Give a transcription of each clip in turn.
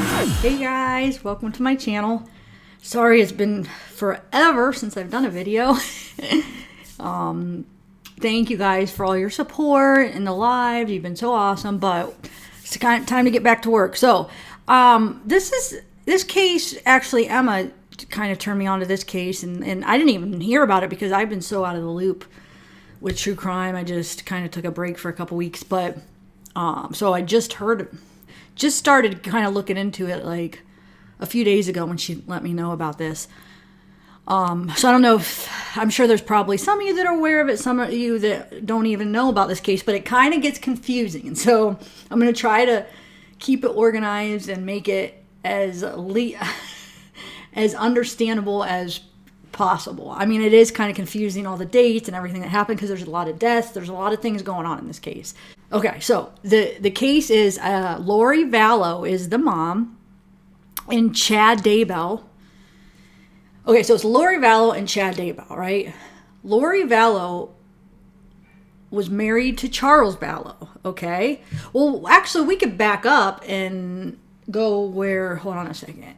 Hey guys, welcome to my channel. Sorry it's been forever since I've done a video. Thank you guys for all your support in the lives. You've been so awesome, but it's kind of time to get back to work. So this case, actually Emma kind of turned me on to this case, and I didn't even hear about it because I've been so out of the loop with true crime. I just kind of took a break for a couple weeks, but so I just started kind of looking into it like a few days ago when she let me know about this. So I don't know if, I'm sure there's probably some of you that are aware of it, some of you that don't even know about this case, but it kind of gets confusing. And so I'm going to try to keep it organized and make it as understandable as possible. I mean, it is kind of confusing, all the dates and everything that happened, because there's a lot of deaths. There's a lot of things going on in this case. Okay, so the case is Lori Vallow is the mom, and Chad Daybell. Okay, so it's Lori Vallow and Chad Daybell, right? Lori Vallow was married to Charles Vallow, okay? Well, actually, we could back up and go where, hold on a second.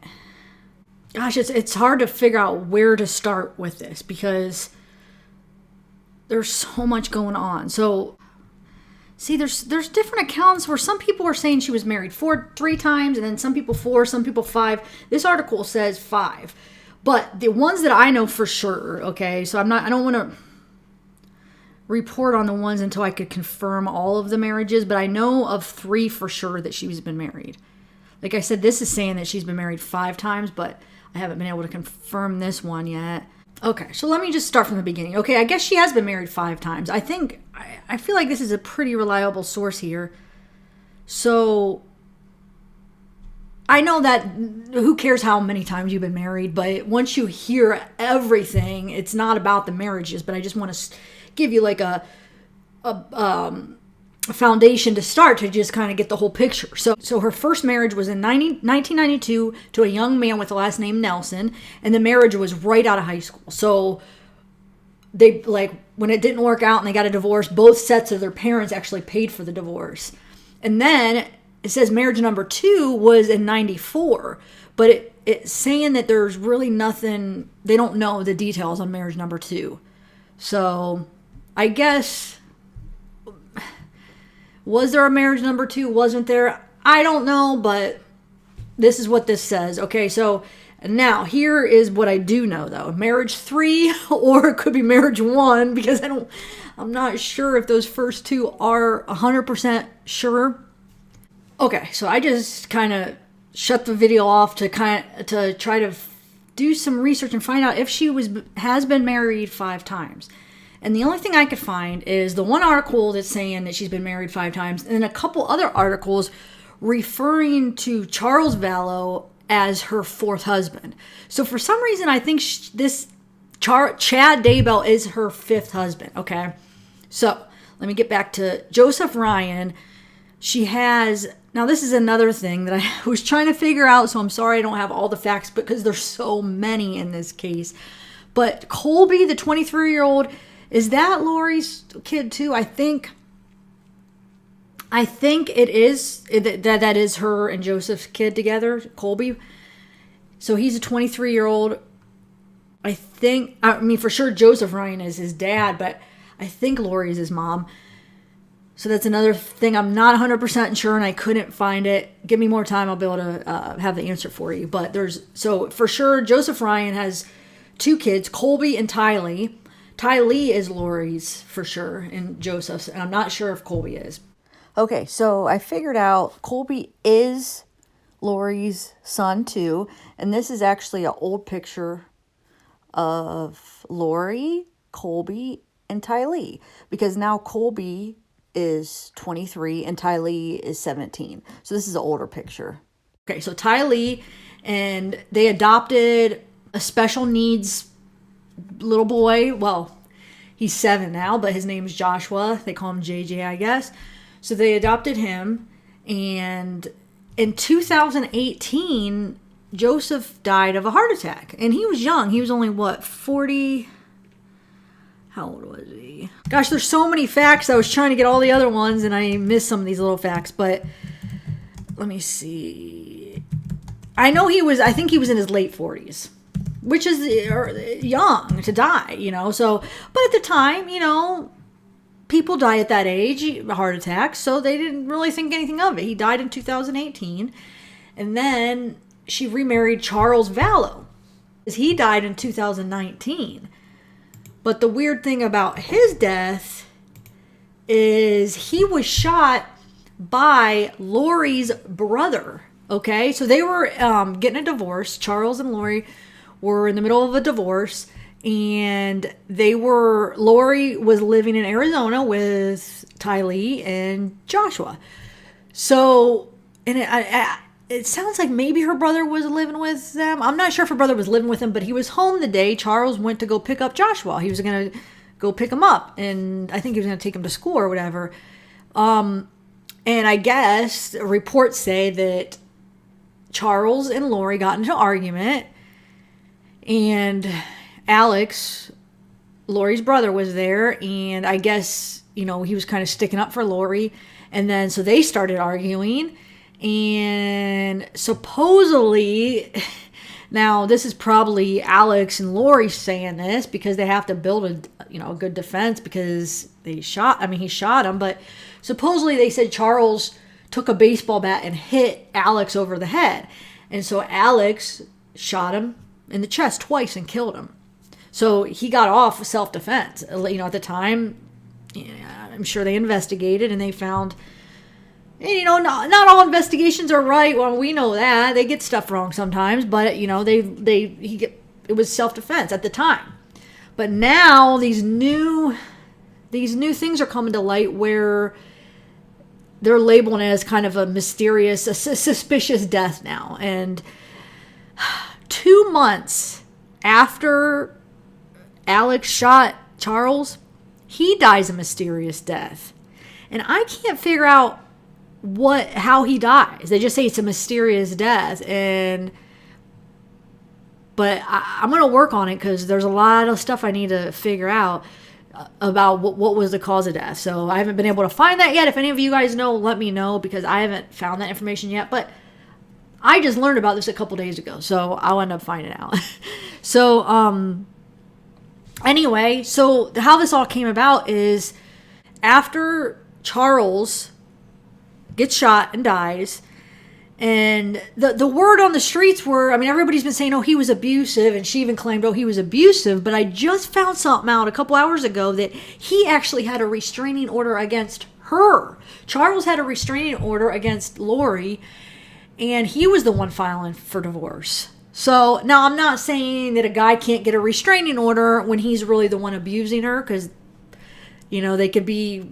Gosh, it's hard to figure out where to start with this because there's so much going on. So, see, there's different accounts where some people are saying she was married 3 times, and then some people 4, some people 5. This article says 5. But the ones that I know for sure, okay, so I don't want to report on the ones until I could confirm all of the marriages, but I know of 3 for sure that she's been married. Like I said, this is saying that she's been married 5 times, but I haven't been able to confirm this one yet. Okay, so let me just start from the beginning. Okay, I guess she has been married 5 times. I feel like this is a pretty reliable source here. So I know that who cares how many times you've been married, but once you hear everything, it's not about the marriages, but I just want to give you like a foundation to start to just kind of get the whole picture. So her first marriage was in 1992 to a young man with the last name Nelson, and the marriage was right out of high school. So they, like, when it didn't work out and they got a divorce, both sets of their parents actually paid for the divorce. And then it says marriage number 2 was in 94, but it's saying that there's really nothing, they don't know the details on marriage number 2. So I guess, was there a marriage number 2? Wasn't there? I don't know, but this is what this says. Okay, so now here is what I do know though. Marriage 3, or it could be marriage 1, because I'm not sure if those first 2 are 100% sure. Okay, so I just kind of shut the video off to try to do some research and find out if she has been married 5 times. And the only thing I could find is the one article that's saying that she's been married 5 times, and then a couple other articles referring to Charles Vallow as her 4th husband. So for some reason, I think this Chad Daybell is her 5th husband. Okay, so let me get back to Joseph Ryan. She has, now this is another thing that I was trying to figure out, so I'm sorry I don't have all the facts because there's so many in this case. But Colby, the 23-year-old, is that Lori's kid too? I think it is, that is her and Joseph's kid together, Colby. So he's a 23-year-old. I mean, for sure Joseph Ryan is his dad, but I think Lori is his mom. So that's another thing I'm not 100% sure, and I couldn't find it. Give me more time, I'll be able to have the answer for you. But so for sure, Joseph Ryan has 2 kids, Colby and Tylee. Tylee is Lori's for sure, and Joseph's, and I'm not sure if Colby is. Okay, so I figured out Colby is Lori's son too, and this is actually an old picture of Lori, Colby, and Tylee, because now Colby is 23 and Tylee is 17. So this is an older picture. Okay, so Tylee, and they adopted a special needs little boy. Well, he's 7 now, but his name's Joshua. They call him JJ, I guess. So they adopted him, and in 2018, Joseph died of a heart attack, and he was young. He was only, 40... How old was he? Gosh, there's so many facts. I was trying to get all the other ones, and I missed some of these little facts, but let me see. I think he was in his late 40s, which is young to die, So, but at the time, people die at that age, heart attacks, so they didn't really think anything of it. He died in 2018, and then she remarried Charles Vallow. He died in 2019. But the weird thing about his death is he was shot by Lori's brother. Okay, so they were getting a divorce. Charles and Lori were in the middle of a divorce, and Lori was living in Arizona with Tylee and Joshua. So, and it sounds like maybe her brother was living with them. I'm not sure if her brother was living with him, but he was home the day Charles went to go pick up Joshua. He was going to go pick him up, and I think he was going to take him to school or whatever. And I guess reports say that Charles and Lori got into an argument, and Alex, Lori's brother, was there, and I guess, he was kind of sticking up for Lori, and then so they started arguing, and supposedly, now this is probably Alex and Lori saying this because they have to build a good defense because he shot him, but supposedly they said Charles took a baseball bat and hit Alex over the head. And so Alex shot him in the chest twice and killed him. So he got off self-defense. At the time, I'm sure they investigated and they found, not all investigations are right. Well, we know that. They get stuff wrong sometimes, but, it was self-defense at the time. But now these new things are coming to light where they're labeling it as kind of a mysterious, a suspicious death now. And 2 months after Alex shot Charles, he dies a mysterious death. And I can't figure out how he dies. They just say it's a mysterious death. But I'm going to work on it because there's a lot of stuff I need to figure out about what was the cause of death. So I haven't been able to find that yet. If any of you guys know, let me know because I haven't found that information yet. But I just learned about this a couple days ago, so I'll end up finding out. So anyway, so how this all came about is after Charles gets shot and dies, and the word on the streets were, everybody's been saying, he was abusive, and she even claimed, he was abusive, but I just found something out a couple hours ago that he actually had a restraining order against her. Charles had a restraining order against Lori, and he was the one filing for divorce. So, now I'm not saying that a guy can't get a restraining order when he's really the one abusing her, because, they could be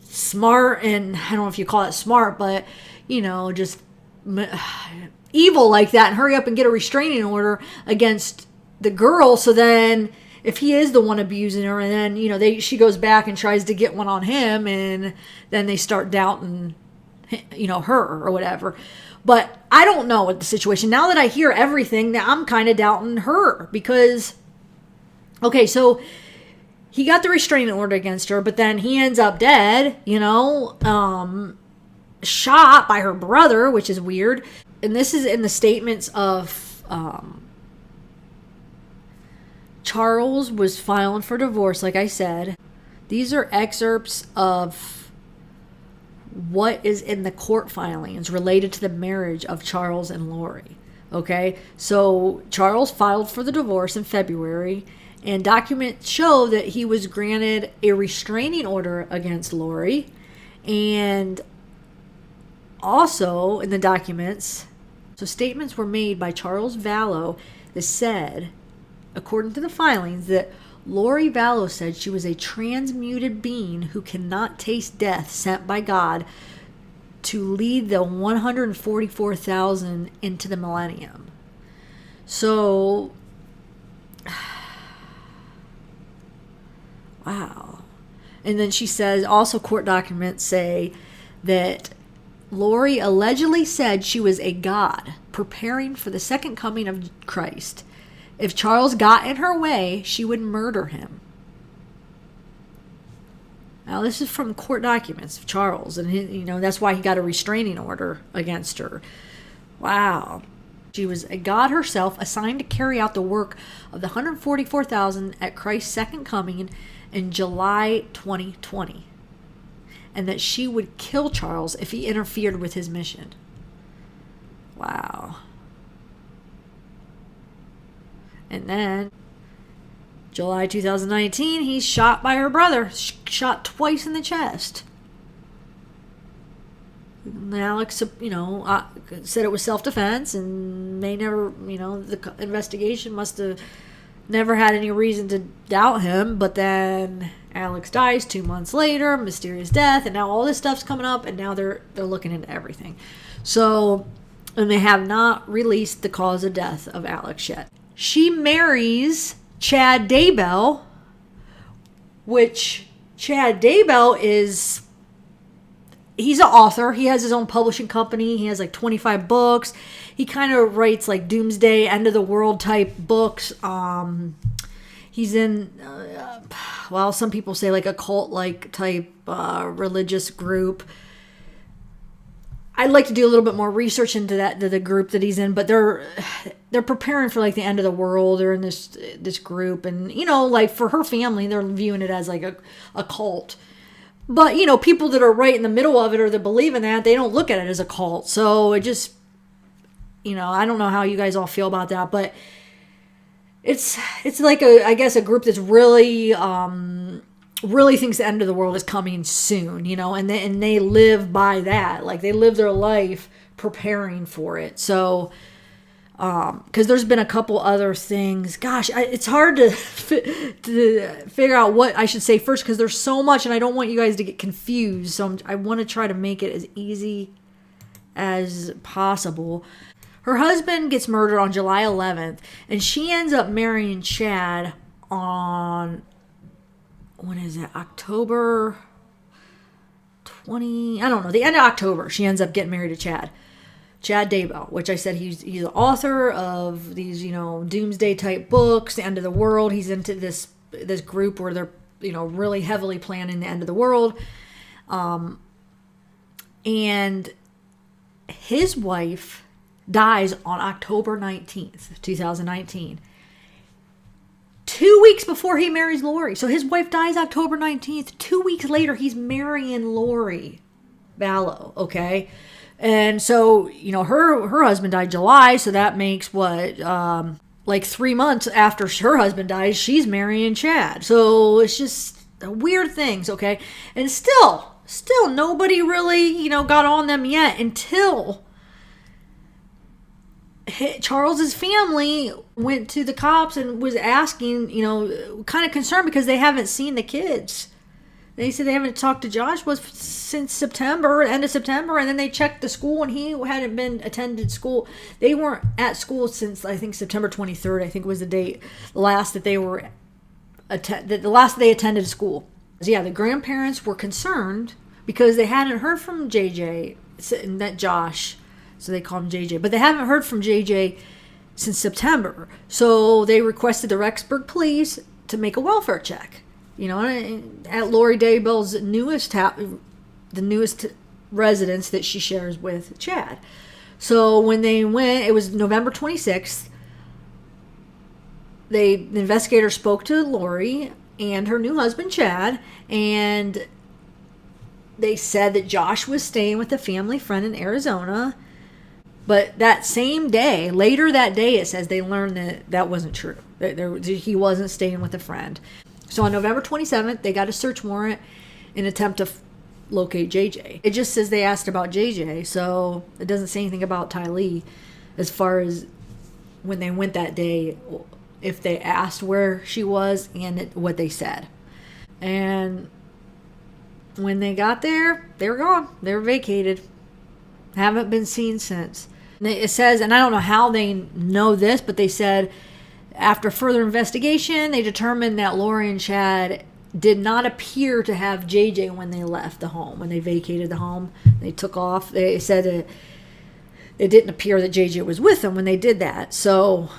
smart, and I don't know if you call it smart, but, just evil like that and hurry up and get a restraining order against the girl. So then if he is the one abusing her and then, she goes back and tries to get one on him and then they start doubting, her or whatever. But I don't know what the situation. Now that I hear everything, now I'm kind of doubting her because, okay, so he got the restraining order against her, but then he ends up dead, shot by her brother, which is weird. And this is in the statements of Charles was filing for divorce, like I said. These are excerpts of what is in the court filings related to the marriage of Charles and Lori. Okay, so Charles filed for the divorce in February, and documents show that he was granted a restraining order against Lori, and also in the documents, so statements were made by Charles Vallow that said, according to the filings, that Lori Vallow said she was a transmuted being who cannot taste death sent by God to lead the 144,000 into the millennium. So, wow. And then she says, also court documents say that Lori allegedly said she was a god preparing for the second coming of Christ. If Charles got in her way, she would murder him. Now, this is from court documents of Charles, and that's why he got a restraining order against her. Wow. She was a god herself, assigned to carry out the work of the 144,000 at Christ's second coming in July 2020. And that she would kill Charles if he interfered with his mission. Wow. And then, July 2019, he's shot by her brother. Shot twice in the chest. And Alex, said it was self-defense, and they never, the investigation must have never had any reason to doubt him. But then Alex dies 2 months later, mysterious death, and now all this stuff's coming up, and now they're looking into everything. So, and they have not released the cause of death of Alex yet. She marries Chad Daybell, which Chad Daybell he's an author. He has his own publishing company. He has like 25 books. He kind of writes like doomsday, end of the world type books. He's in, some people say like a cult-like type religious group. I'd like to do a little bit more research into the group that he's in, but they're preparing for like the end of the world. They're in this group, and like for her family, they're viewing it as like a cult. But people that are right in the middle of it or that believe in that, they don't look at it as a cult. So it just, I don't know how you guys all feel about that, but it's like I guess a group that's really really thinks the end of the world is coming soon, and they live by that. Like they live their life preparing for it. So, because there's been a couple other things. Gosh, it's hard to figure out what I should say first because there's so much, and I don't want you guys to get confused. So I want to try to make it as easy as possible. Her husband gets murdered on July 11th, and she ends up marrying Chad on, when is it, October 20, I don't know, the end of October. She ends up getting married to Chad Daybell, which I said he's the author of these, doomsday type books, the end of the world. He's into this group where they're, really heavily planning the end of the world. And his wife dies on October 19th, 2019. 2 weeks before he marries Lori. So his wife dies October 19th. 2 weeks later, he's marrying Lori Vallow, okay? And so, her husband died July, so that makes like 3 months after her husband dies, she's marrying Chad. So it's just weird things, okay? And still nobody really, got on them yet until Charles's family went to the cops and was asking, kind of concerned because they haven't seen the kids. They said they haven't talked to Joshua since end of September, and then they checked the school and he hadn't been attended school. They weren't at school since I think September 23rd. I think was the date last that they were the last they attended school. So yeah, the grandparents were concerned because they hadn't heard from JJ, that Josh. So they call him JJ. But they haven't heard from JJ since September. So they requested the Rexburg police to make a welfare check. At Lori Daybell's the newest residence that she shares with Chad. So when they went, it was November 26th. The investigator spoke to Lori and her new husband, Chad, and they said that Josh was staying with a family friend in Arizona. But that same day, later that day, it says they learned that wasn't true. He wasn't staying with a friend. So on November 27th, they got a search warrant in an attempt to locate JJ. It just says they asked about JJ, so it doesn't say anything about Tylee as far as when they went that day, if they asked where she was and what they said. And when they got there, they were gone. They were vacated. Haven't been seen since. It says, and I don't know how they know this, but they said after further investigation, they determined that Lori and Chad did not appear to have JJ when they left the home, when they vacated the home. They took off. They said it didn't appear that JJ was with them when they did that. So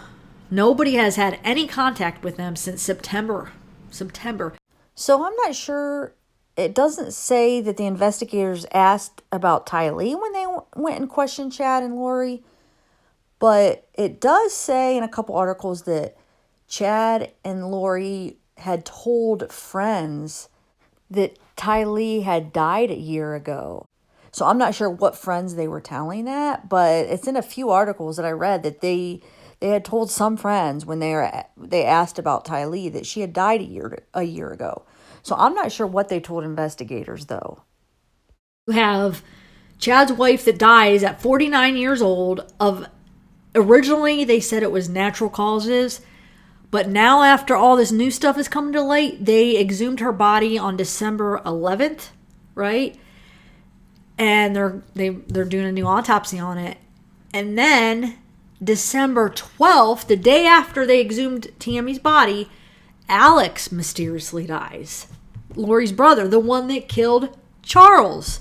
nobody has had any contact with them since September. So I'm not sure. It doesn't say that the investigators asked about Tylee when they went and questioned Chad and Lori. But it does say in a couple articles that Chad and Lori had told friends that Tylee had died a year ago. So I'm not sure what friends they were telling that, but it's in a few articles that I read that they had told some friends when they asked about Tylee that she had died a year ago. So I'm not sure what they told investigators though. You have Chad's wife that dies at 49 years old of originally they said it was natural causes, but now after all this new stuff has come to light, they exhumed her body on December 11th, right? And they're doing a new autopsy on it. And then December 12th, the day after they exhumed Tammy's body, Alex mysteriously dies. Lori's brother, the one that killed Charles,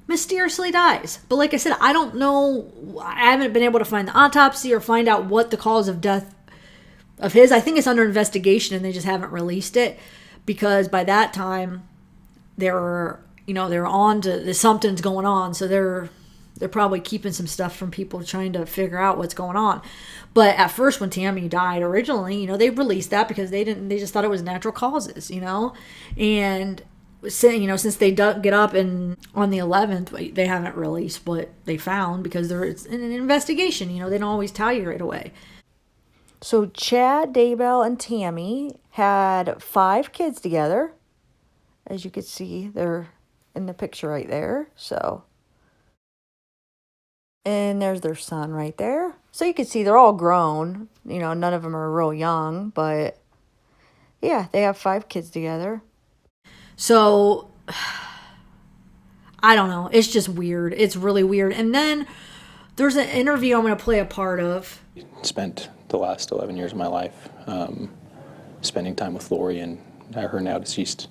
mysteriously dies. But like I said, I don't know. I haven't been able to find the autopsy or find out what the cause of death of his. I think it's under investigation and they just haven't released it because by that time they're on to something's going on. So they're probably keeping some stuff from people trying to figure out what's going on. But at first when Tammy died originally, they released that because they just thought it was natural causes, and since they get up and on the 11th, they haven't released what they found because it's in an investigation. They don't always tell you right away. So Chad, Daybell, and Tammy had 5 kids together. As you can see, they're in the picture right there. So, and there's their son right there. So you can see they're all grown. None of them are real young, but yeah, they have 5 kids together. So, I don't know. It's just weird. It's really weird. And then there's an interview I'm going to play a part of. Spent the last 11 years of my life spending time with Lori and her now deceased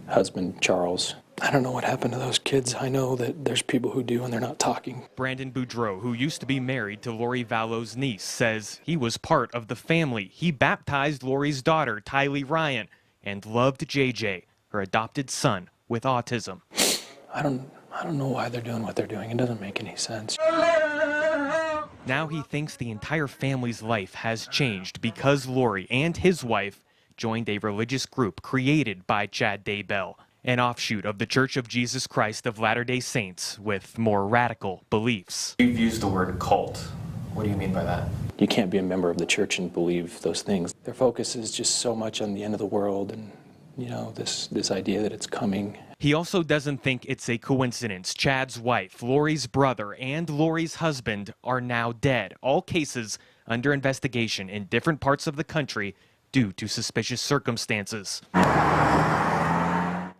husband, Charles. I don't know what happened to those kids. I know that there's people who do and they're not talking. Brandon Boudreau, who used to be married to Lori Vallow's niece, says he was part of the family. He baptized Lori's daughter, Tylee Ryan, and loved JJ, her adopted son with autism. I don't know why they're doing what they're doing. It doesn't make any sense. Now he thinks the entire family's life has changed because Lori and his wife joined a religious group created by Chad Daybell, an offshoot of the Church of Jesus Christ of Latter-day Saints with more radical beliefs. You've used the word cult. What do you mean by that? You can't be a member of the church and believe those things. Their focus is just so much on the end of the world and this idea that it's coming. He also doesn't think it's a coincidence. Chad's wife, Lori's brother, and Lori's husband are now dead. All cases under investigation in different parts of the country due to suspicious circumstances.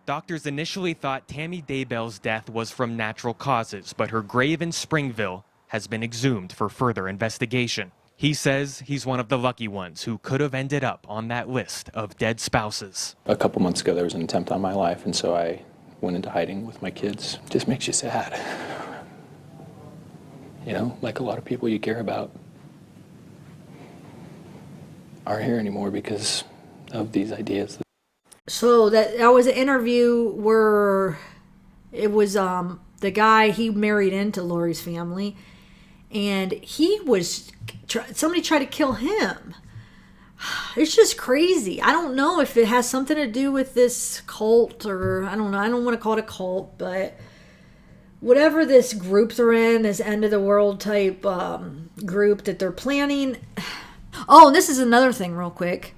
Doctors initially thought Tammy Daybell's death was from natural causes, but her grave in Springville has been exhumed for further investigation. He says he's one of the lucky ones who could have ended up on that list of dead spouses. A couple months ago, there was an attempt on my life, and so I went into hiding with my kids. It just makes you sad. Like a lot of people you care about aren't here anymore because of these ideas. So that was an interview where it was the guy, he married into Lori's family, and somebody tried to kill him. It's just crazy. I don't know if it has something to do with this cult or I don't know. I don't want to call it a cult, but whatever this group they're in, this end of the world type group that they're planning. Oh, and this is another thing real quick.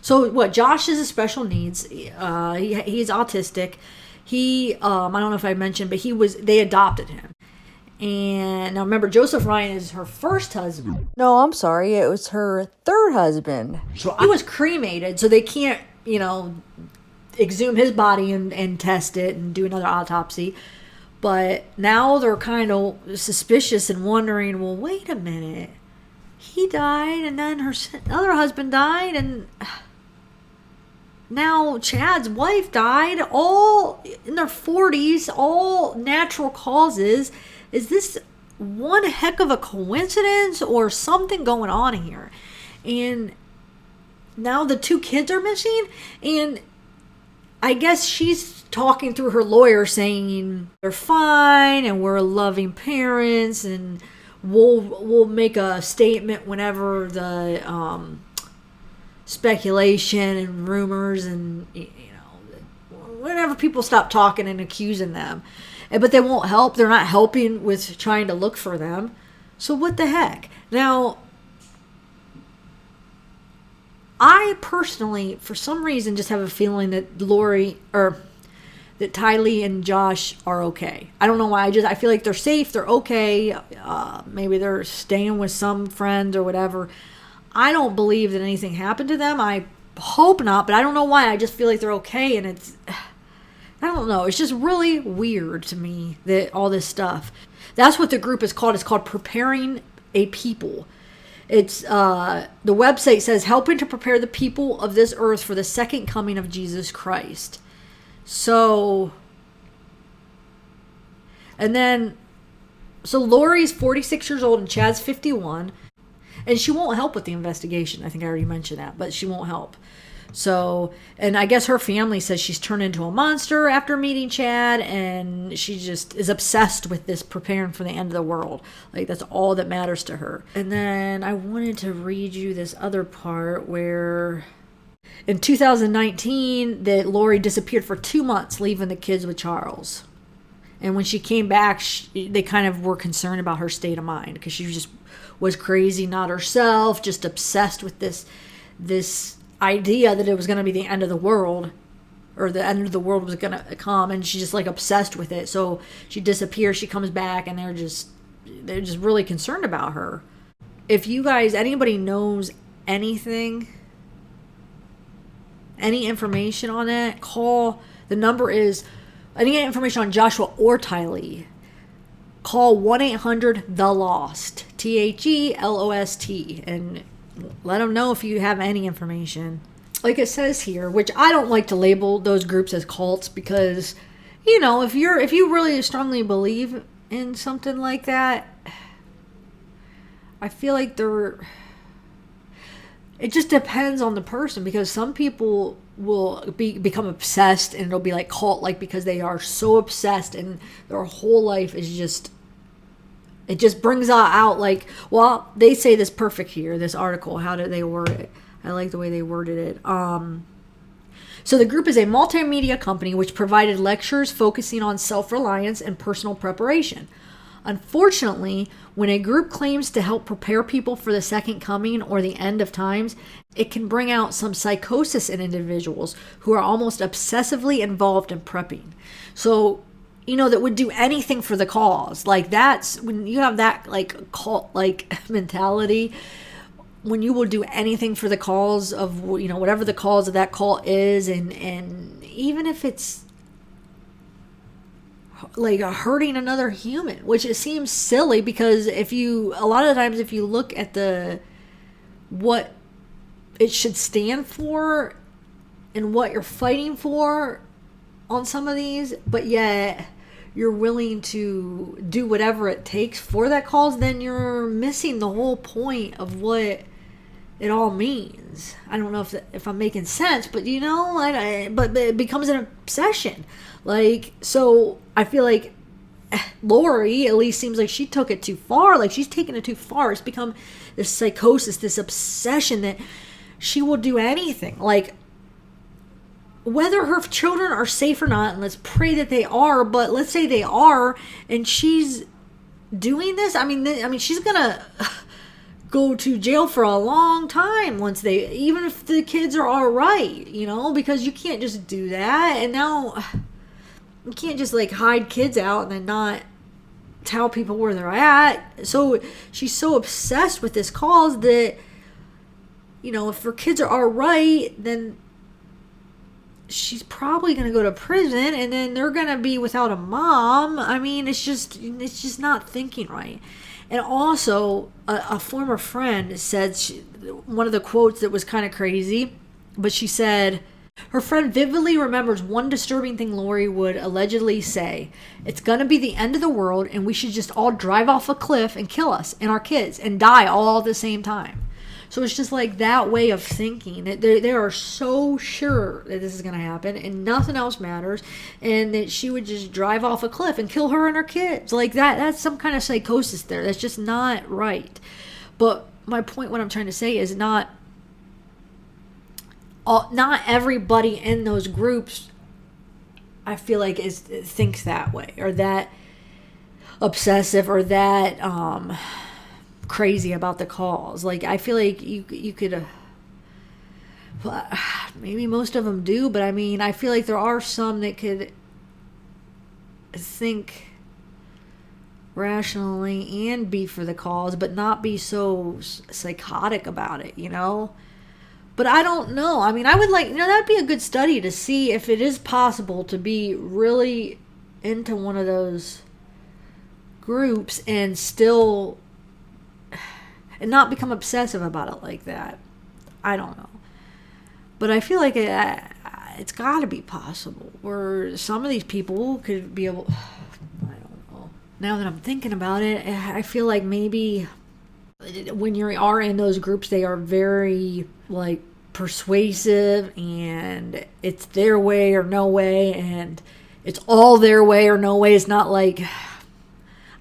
So Josh is a special needs. He's autistic. I don't know if I mentioned, but they adopted him. And now remember, Joseph Ryan is her first husband. No, I'm sorry. It was her third husband. So he was cremated, so they can't, exhume his body and test it and do another autopsy. But now they're kind of suspicious and wondering, well, wait a minute. He died, and then her other husband died, and now Chad's wife died, all in their 40s, all natural causes. Is this one heck of a coincidence or something going on here? And now the 2 kids are missing, and I guess she's talking through her lawyer saying they're fine and we're loving parents and we'll make a statement whenever the speculation and rumors and whenever people stop talking and accusing them. But they won't help. They're not helping with trying to look for them. So what the heck? Now, I personally, for some reason, just have a feeling that that Tylee and Josh are okay. I don't know why. I feel like they're safe. They're okay. Maybe they're staying with some friends or whatever. I don't believe that anything happened to them. I hope not, but I don't know why. I just feel like they're okay, and I don't know. It's just really weird to me that all this stuff. That's what the group is called. It's called Preparing a People. It's the website says helping to prepare the people of this earth for the second coming of Jesus Christ. So Lori's 46 years old and Chad's 51, and she won't help with the investigation. I think I already mentioned that, but she won't help. So, and I guess her family says she's turned into a monster after meeting Chad, and she just is obsessed with this preparing for the end of the world. Like, that's all that matters to her. And then I wanted to read you this other part where in 2019 that Lori disappeared for 2 months, leaving the kids with Charles. And when she came back, they kind of were concerned about her state of mind because she just was crazy, not herself, just obsessed with this idea that it was going to be the end of the world, or the end of the world was going to come, and she's just like obsessed with it. So she disappears, she comes back, and they're just really concerned about her. If you guys, anybody knows anything, any information on it, call. The number is, any information on Joshua or Tylee, call 1-800-THE-LOST, THELOST, and let them know if you have any information. Like it says here, which I don't like to label those groups as cults because, if you really strongly believe in something like that, I feel like it just depends on the person, because some people will become obsessed and it'll be like cult-like because they are so obsessed and their whole life is just, it just brings out like, well, they say this perfect here, this article. How did they word it? I like the way they worded it. So the group is a multimedia company which provided lectures focusing on self-reliance and personal preparation. Unfortunately, when a group claims to help prepare people for the second coming or the end of times, it can bring out some psychosis in individuals who are almost obsessively involved in prepping. So, that would do anything for the cause. Like, that's when you have that like cult-like mentality, when you will do anything for the cause of, whatever the cause of that cult is, and even if it's like hurting another human, which it seems silly because a lot of times if you look at what it should stand for and what you're fighting for on some of these, but yet you're willing to do whatever it takes for that cause, then you're missing the whole point of what it all means. I don't know if I'm making sense, but but it becomes an obsession. Like, so I feel like Lori at least seems like she took it too far. Like, she's taken it too far. It's become this psychosis, this obsession that she will do anything. Like, whether her children are safe or not, and let's pray that they are, but let's say they are, and she's doing this. I mean, she's gonna go to jail for a long time even if the kids are all right, because you can't just do that. And now you can't just like hide kids out and then not tell people where they're at. So she's so obsessed with this cause that, if her kids are all right, then she's probably going to go to prison, and then they're going to be without a mom. I mean, it's just not thinking right. And also, a former friend said, one of the quotes that was kind of crazy, but she said, her friend vividly remembers one disturbing thing Lori would allegedly say: "It's going to be the end of the world, and we should just all drive off a cliff and kill us and our kids and die all at the same time." So it's just like that way of thinking. They are so sure that this is going to happen and nothing else matters, and that she would just drive off a cliff and kill her and her kids. Like that's some kind of psychosis there. That's just not right. But my point, what I'm trying to say, is not everybody in those groups, I feel like, thinks that way, or that obsessive, or that crazy about the calls. Like, I feel like you could maybe most of them do, but I mean, I feel like there are some that could think rationally and be for the cause, but not be so psychotic about it, you know? But I don't know. I mean, I would like, that'd be a good study to see if it is possible to be really into one of those groups and still, and not become obsessive about it like that. I don't know. But I feel like it's got to be possible, where some of these people could be able, I don't know. Now that I'm thinking about it, I feel like maybe when you are in those groups, they are very, like, persuasive, and it's their way or no way, and it's all their way or no way. It's not like,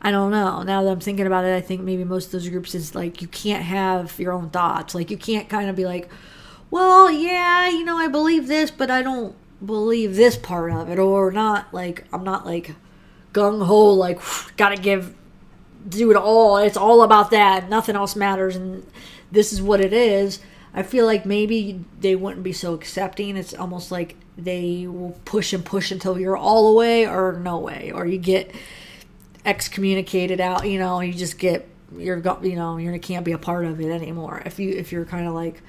I don't know. Now that I'm thinking about it, I think maybe most of those groups is like, you can't have your own thoughts. Like, you can't kind of be like, well, yeah, I believe this, but I don't believe this part of it. Or not like, I'm not like gung-ho, like, gotta do it all. It's all about that. Nothing else matters, and this is what it is. I feel like maybe they wouldn't be so accepting. It's almost like they will push and push until you're all the way or no way, or you get excommunicated out, you just get, you can't be a part of it anymore. If you're kind of like,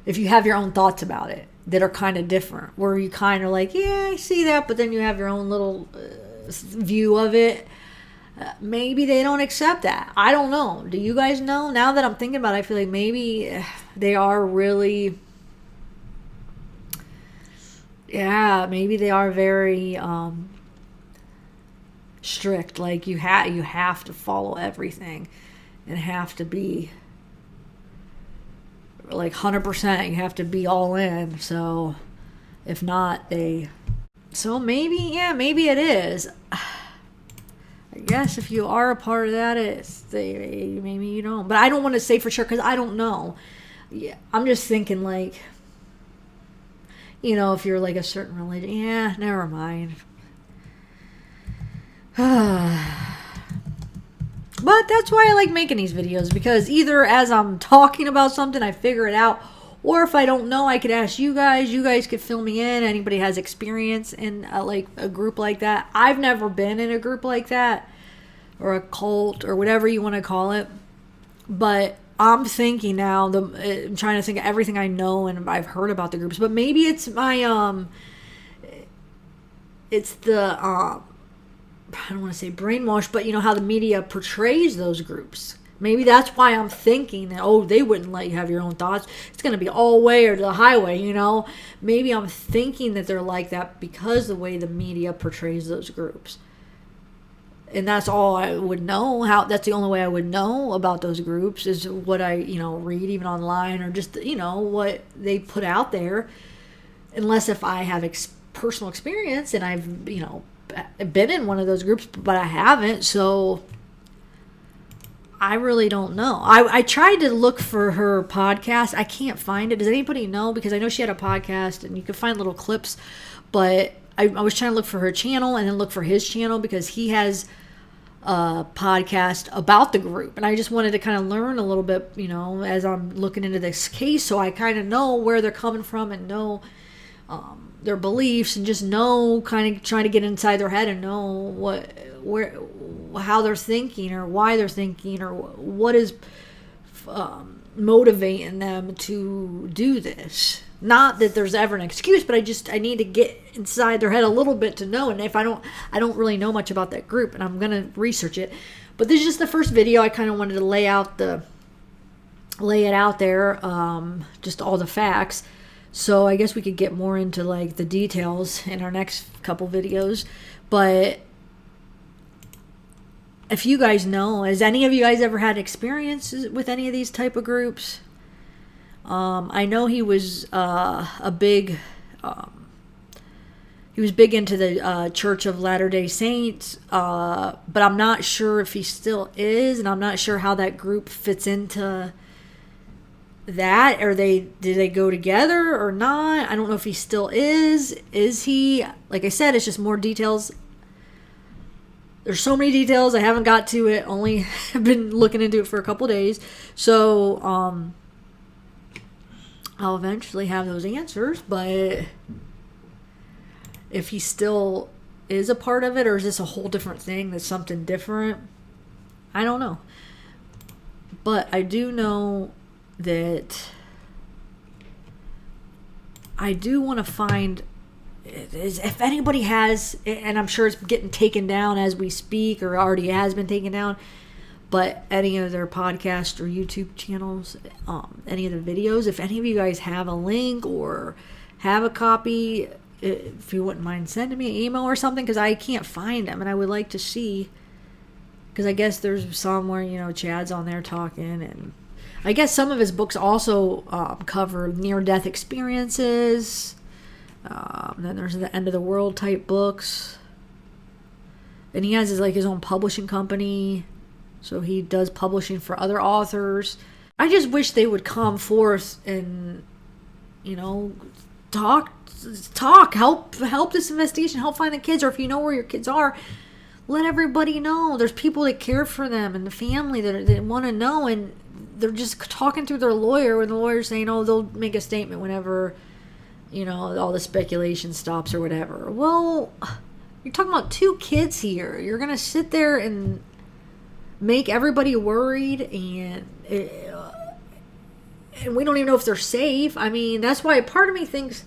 if you have your own thoughts about it that are kind of different, where you kind of like, yeah, I see that, but then you have your own little view of it. Maybe they don't accept that. I don't know. Do you guys know? Now that I'm thinking about it, I feel like maybe they are really, maybe they are very strict. Like, you have to follow everything and have to be like 100%. You have to be all in. So if not, so maybe it is. I guess if you are a part of that, maybe you don't. But I don't want to say for sure, because I don't know. Yeah, I'm just thinking, like, if you're like a certain religion, yeah, never mind. But that's why I like making these videos, because either as I'm talking about something, I figure it out, or if I don't know, I could ask you guys. You guys could fill me in. Anybody has experience in like a group like that. I've never been in a group like that, or a cult, or whatever you want to call it. But I'm thinking now, I'm trying to think of everything I know and I've heard about the groups. But maybe it's my it's the I don't want to say brainwash, but how the media portrays those groups. Maybe that's why I'm thinking that, they wouldn't let you have your own thoughts. It's going to be all way or the highway, Maybe I'm thinking that they're like that because the way the media portrays those groups. And that's all I would know. That's the only way I would know about those groups, is what I, read even online, or just, what they put out there. Unless if I have personal experience and I've, been in one of those groups, but I haven't. So I really don't know. I tried to look for her podcast. I can't find it. Does anybody know? Because I know she had a podcast and you could find little clips, but I was trying to look for her channel and then look for his channel, because he has a podcast about the group. And I just wanted to kind of learn a little bit, as I'm looking into this case, so I kind of know where they're coming from and know their beliefs, and just know, kind of trying to get inside their head and know how they're thinking, or why they're thinking, or what is motivating them to do this. Not that there's ever an excuse, but I need to get inside their head a little bit to know. And if I don't really know much about that group, and I'm going to research it. But this is just the first video. I kind of wanted to lay it out there, just all the facts. So I guess we could get more into like the details in our next couple videos. But if you guys know, has any of you guys ever had experiences with any of these type of groups? I know he was he was big into the Church of Latter-day Saints, but I'm not sure if he still is, and I'm not sure how that group fits into that. Did they go together or not? I don't know if he still is. Is he? Like I said, it's just more details. There's so many details. I haven't got to it. Only have been looking into it for a couple days. So, I'll eventually have those answers, but if he still is a part of it, or is this a whole different thing that's something different? I don't know. But I do know that I do want to find, if anybody has, and I'm sure it's getting taken down as we speak, or already has been taken down, but any of their podcast or YouTube channels, any of the videos, if any of you guys have a link or have a copy, if you wouldn't mind sending me an email or something, because I can't find them, and I would like to see, because I guess there's some where, Chad's on there talking, and I guess some of his books also cover near-death experiences. Then there's the end of the world type books, and he has his own publishing company, so he does publishing for other authors. I just wish they would come forth and talk, help this investigation, help find the kids, or if you know where your kids are, let everybody know. There's people that care for them and the family that want to know, and they're just talking through their lawyer, and the lawyer's saying, they'll make a statement whenever all the speculation stops or whatever. Well, you're talking about 2 kids here. You're gonna sit there and make everybody worried, and we don't even know if they're safe. I mean, that's why part of me thinks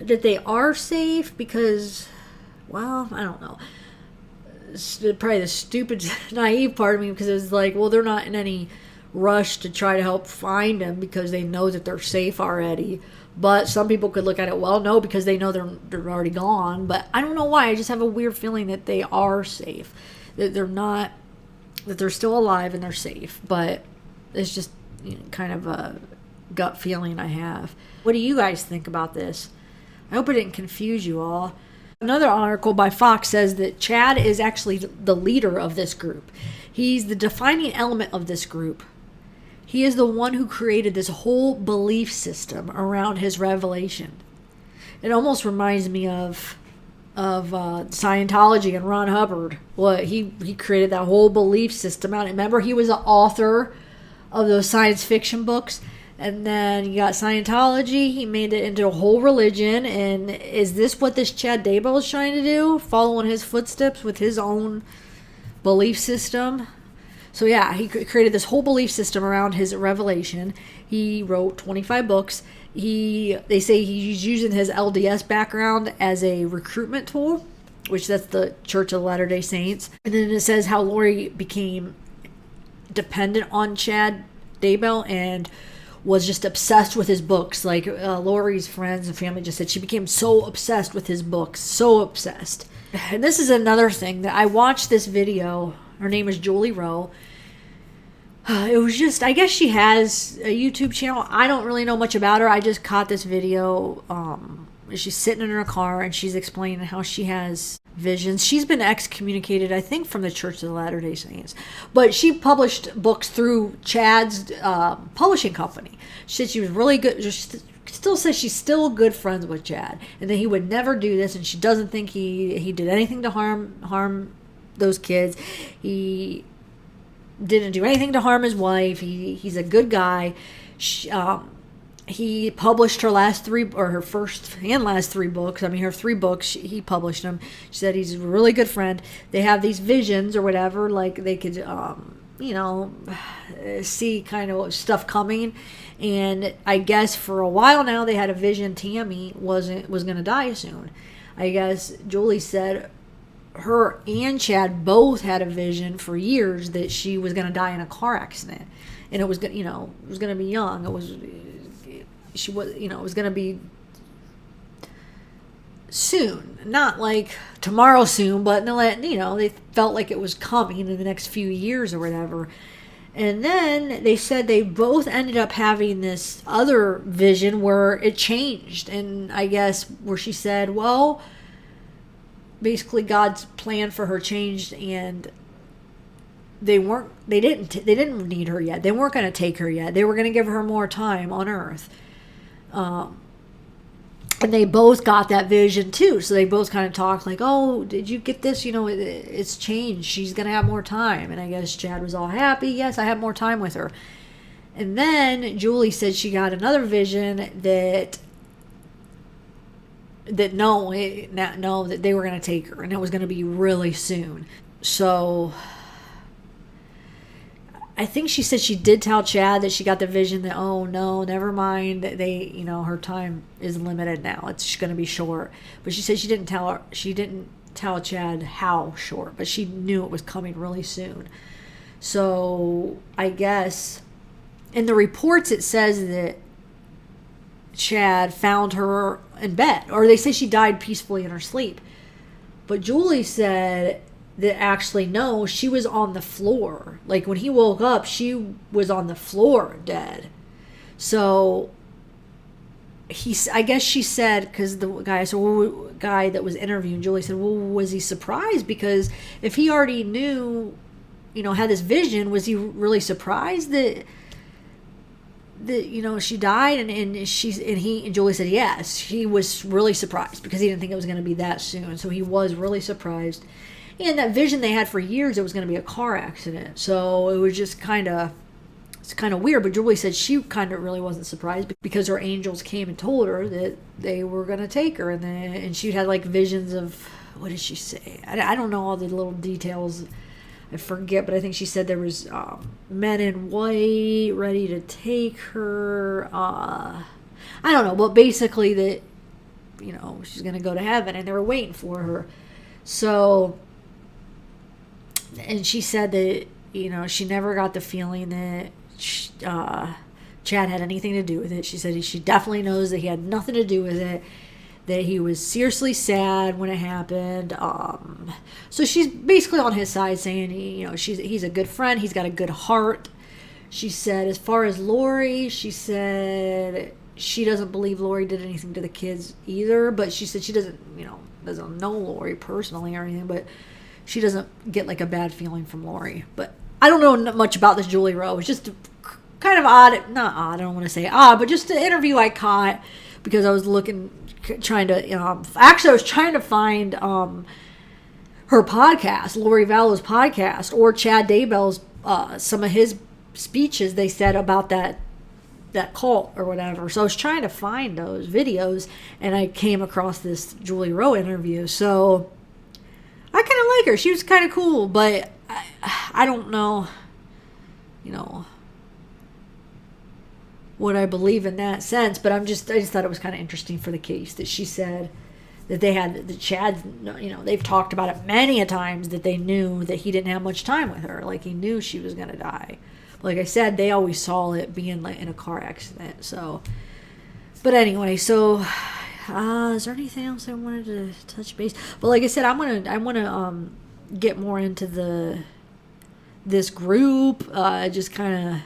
that they are safe, because, well, I don't know. It's probably the stupid, naive part of me, because it's like, well, they're not in any rush to try to help find them because they know that they're safe already. But some people could look at it, well, no, because they know they're already gone. But I don't know why. I just have a weird feeling that they are safe, that they're not, that they're still alive and they're safe. But it's just kind of a gut feeling I have. What do you guys think about this? I hope it didn't confuse you all. Another article by Fox says that Chad is actually the leader of this group. He's the defining element of this group. He is the one who created this whole belief system around his revelation. It almost reminds me of Scientology and Ron Hubbard. Well, he created that whole belief system out. Remember, he was the author of those science fiction books. And then you got Scientology. He made it into a whole religion. And is this what this Chad Daybell is trying to do? Following his footsteps with his own belief system? So yeah, he created this whole belief system around his revelation. He wrote 25 books. They say he's using his LDS background as a recruitment tool, which that's the Church of Latter-day Saints. And then it says how Lori became dependent on Chad Daybell and was just obsessed with his books. Like Lori's friends and family just said she became so obsessed with his books, so obsessed. And this is another thing that I watched this video. Her name is Julie Rowe. It was just, I guess she has a YouTube channel. I don't really know much about her. I just caught this video. She's sitting in her car and she's explaining how she has visions. She's been excommunicated, I think, from the Church of the Latter-day Saints. But she published books through Chad's publishing company. She said she was really good. She still says she's still good friends with Chad. And that he would never do this. And she doesn't think he did anything to harm those kids. He didn't do anything to harm his wife. He's a good guy. He published her first and last 3 books. I mean, her 3 books, he published them. She said he's a really good friend. They have these visions or whatever, like they could, see kind of stuff coming. And I guess for a while now, they had a vision Tammy was going to die soon. I guess Julie said her and Chad both had a vision for years that she was going to die in a car accident, and it was going to be young. It was going to be soon, not like tomorrow soon, but they felt like it was coming in the next few years or whatever. And then they said they both ended up having this other vision where it changed. And I guess where she said, well, basically God's plan for her changed, and they didn't need her yet. They weren't going to take her yet. They were going to give her more time on earth. And they both got that vision too. So they both kind of talked like, oh, did you get this? It's changed. She's going to have more time. And I guess Chad was all happy. Yes, I have more time with her. And then Julie said she got another vision that they were going to take her, and it was going to be really soon. So I think she said she did tell Chad that she got the vision that, oh no, never mind, that her time is limited now. It's going to be short. But she said she didn't tell Chad how short, but she knew it was coming really soon. So I guess in the reports it says that Chad found her in bed, or they say she died peacefully in her sleep. But Julie said that actually no, she was on the floor. Like when he woke up, she was on the floor dead. So I guess she said, because the guy that was interviewing Julie said, well, was he surprised? Because if he already knew, had this vision, was he really surprised that she died? And Julie said yes, he was really surprised because he didn't think it was going to be that soon. So he was really surprised. And that vision they had for years, it was going to be a car accident. So it was just it's kind of weird. But Julie said she kind of really wasn't surprised because her angels came and told her that they were going to take her. And she had like visions of, what did she say? I don't know all the little details. I forget, but I think she said there was men in white ready to take her. I don't know, but basically that, she's going to go to heaven and they were waiting for her. So, and she said that, she never got the feeling that Chad had anything to do with it. She said she definitely knows that he had nothing to do with it, that he was seriously sad when it happened. So she's basically on his side, saying he's a good friend, he's got a good heart. She said as far as Lori, she said she doesn't believe Lori did anything to the kids either, but she said she doesn't know Lori personally or anything, but she doesn't get like a bad feeling from Lori. But I don't know much about this Julie Rowe. It's just kind of odd, not odd, I don't want to say odd, but just the interview I caught because I was trying to find her podcast, Lori Vallow's podcast, or Chad Daybell's some of his speeches they said about that cult or whatever. So I was trying to find those videos, and I came across this Julie Rowe interview. So I kind of like her. She was kind of cool, but I don't know, what I believe in that sense. But I just thought it was kind of interesting for the case that she said that they had the Chad, they've talked about it many a times that they knew that he didn't have much time with her. Like he knew she was going to die. Like I said, they always saw it being like in a car accident. So, but anyway, so is there anything else I wanted to touch base? But like I said, I want to get more into this group, just kind of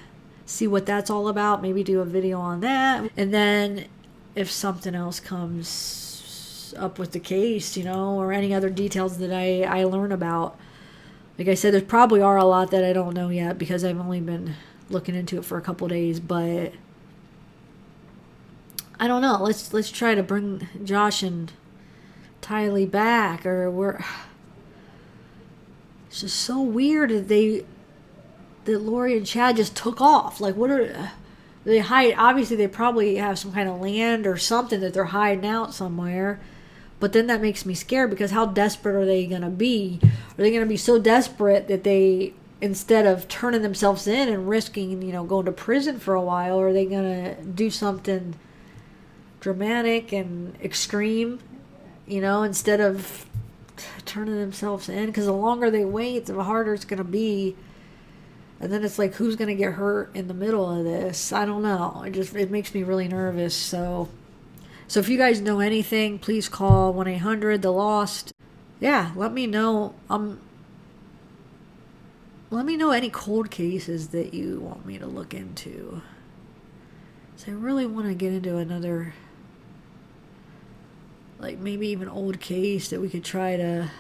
see what that's all about. Maybe do a video on that, and then if something else comes up with the case, or any other details that I learn about. Like I said, there probably are a lot that I don't know yet because I've only been looking into it for a couple days, but I don't know. Let's try to bring Josh and Tylee back, or it's just so weird that Lori and Chad just took off. Like, what are they hide? Obviously, they probably have some kind of land or something that they're hiding out somewhere. But then that makes me scared because how desperate are they going to be? Are they going to be so desperate that they, instead of turning themselves in and risking, going to prison for a while, are they going to do something dramatic and extreme, instead of turning themselves in? Because the longer they wait, the harder it's going to be. And then it's like, who's going to get hurt in the middle of this? I don't know. It makes me really nervous. So if you guys know anything, please call 1-800-THE-LOST. Yeah, let me know. let me know any cold cases that you want me to look into. So I really want to get into another, like maybe even old case that we could try to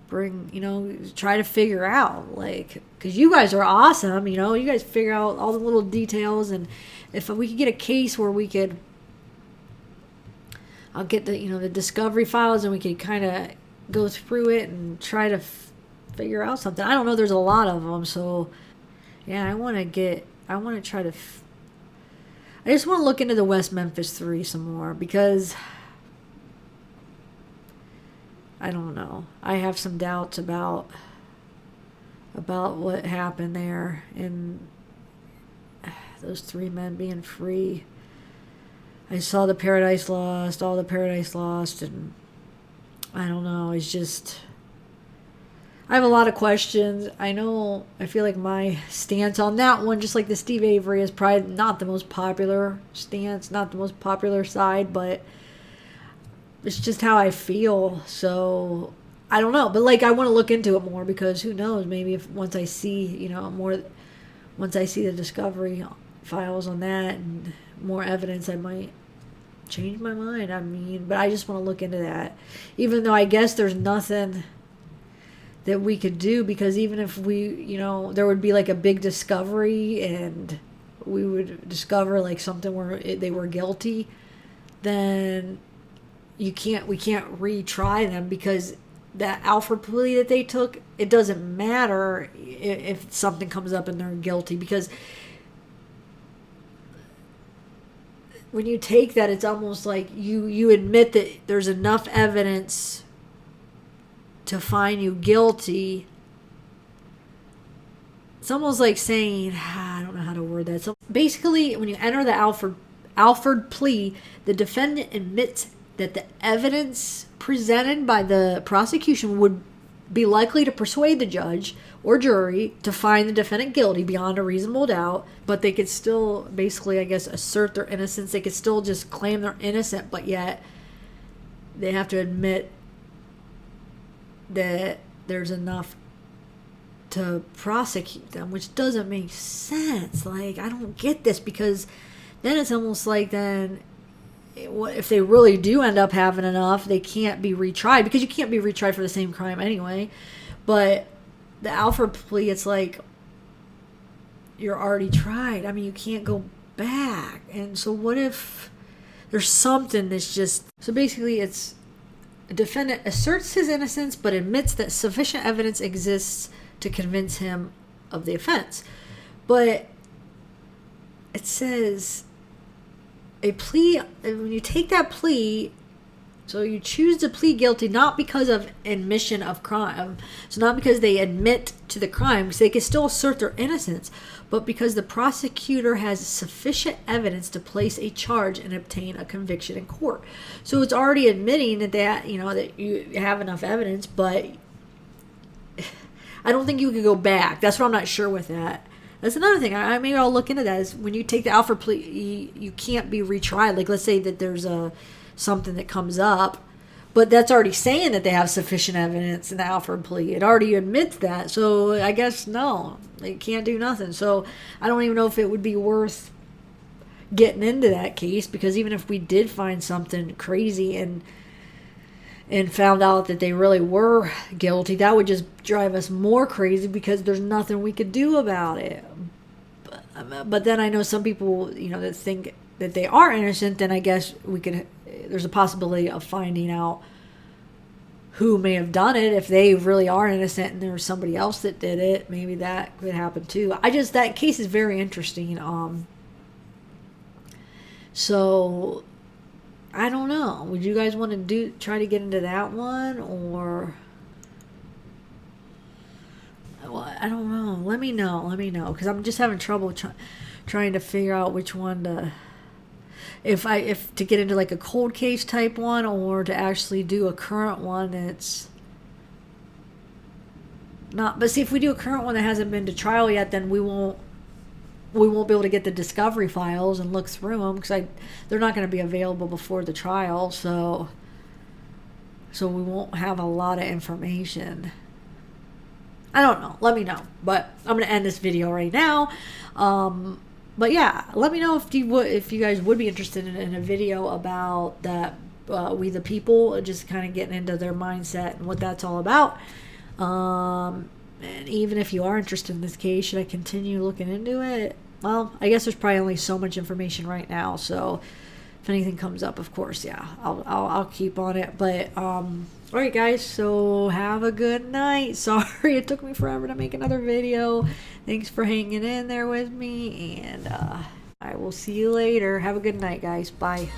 bring, try to figure out, like, because you guys are awesome, you guys figure out all the little details, and if we could get a case where I'll get the discovery files, and we could kind of go through it and try to figure out something. I don't know, there's a lot of them, so yeah, I just want to look into the West Memphis 3 some more, because I don't know. I have some doubts about what happened there, and those 3 men being free. I saw all the Paradise Lost, and I don't know. It's just, I have a lot of questions. I feel like my stance on that one, just like the Steve Avery, is probably not the most popular stance, not the most popular side, but it's just how I feel. So I don't know, but like, I want to look into it more, because who knows, maybe once I see the discovery files on that and more evidence, I might change my mind. But I just want to look into that, even though I guess there's nothing that we could do, because even if we, there would be like a big discovery and we would discover like something where they were guilty, then we can't retry them, because that Alford plea that they took, it doesn't matter if something comes up and they're guilty, because when you take that, it's almost like you admit that there's enough evidence to find you guilty. It's almost like saying, I don't know how to word that. So basically, when you enter the Alford plea, the defendant admits that the evidence presented by the prosecution would be likely to persuade the judge or jury to find the defendant guilty beyond a reasonable doubt, but they could still basically, I guess, assert their innocence. They could still just claim they're innocent, but yet they have to admit that there's enough to prosecute them, which doesn't make sense. Like, I don't get this, because then it's almost like if they really do end up having enough, they can't be retried, because you can't be retried for the same crime anyway. But the Alford plea, it's like you're already tried. You can't go back. And so what if there's something that's just... So basically, it's a defendant asserts his innocence but admits that sufficient evidence exists to convince him of the offense. But it says a plea, when you take that plea, so you choose to plead guilty not because of admission of crime, so not because they admit to the crime, because they can still assert their innocence, but because the prosecutor has sufficient evidence to place a charge and obtain a conviction in court. So it's already admitting that that you have enough evidence, but I don't think you could go back. That's what I'm not sure with that. That's another thing. Maybe I'll look into that. Is when you take the Alford plea, you can't be retried. Like, let's say that there's something that comes up, but that's already saying that they have sufficient evidence in the Alford plea. It already admits that. So I guess no, they can't do nothing. So I don't even know if it would be worth getting into that case, because even if we did find something crazy and found out that they really were guilty, that would just drive us more crazy, because there's nothing we could do about it. But then I know some people, that think that they are innocent, then I guess there's a possibility of finding out who may have done it. If they really are innocent and there's somebody else that did it, maybe that could happen too. That case is very interesting. So I don't know. Would you guys want to try to get into that one, or? Well, I don't know. Let me know, because I'm just having trouble trying to figure out which one to. If to get into like a cold case type one, or to actually do a current one that's not. But see, if we do a current one that hasn't been to trial yet, then we won't be able to get the discovery files and look through them, because they're not going to be available before the trial, so we won't have a lot of information. I don't know. Let me know. But I'm going to end this video right now. But yeah, let me know if you guys would be interested in a video about that We the People, just kind of getting into their mindset and what that's all about. And even if you are interested in this case, should I continue looking into it? Well, I guess there's probably only so much information right now, so if anything comes up, of course, yeah, I'll keep on it. But all right, guys, so have a good night. Sorry it took me forever to make another video. Thanks for hanging in there with me, and I will see you later. Have a good night, guys. Bye.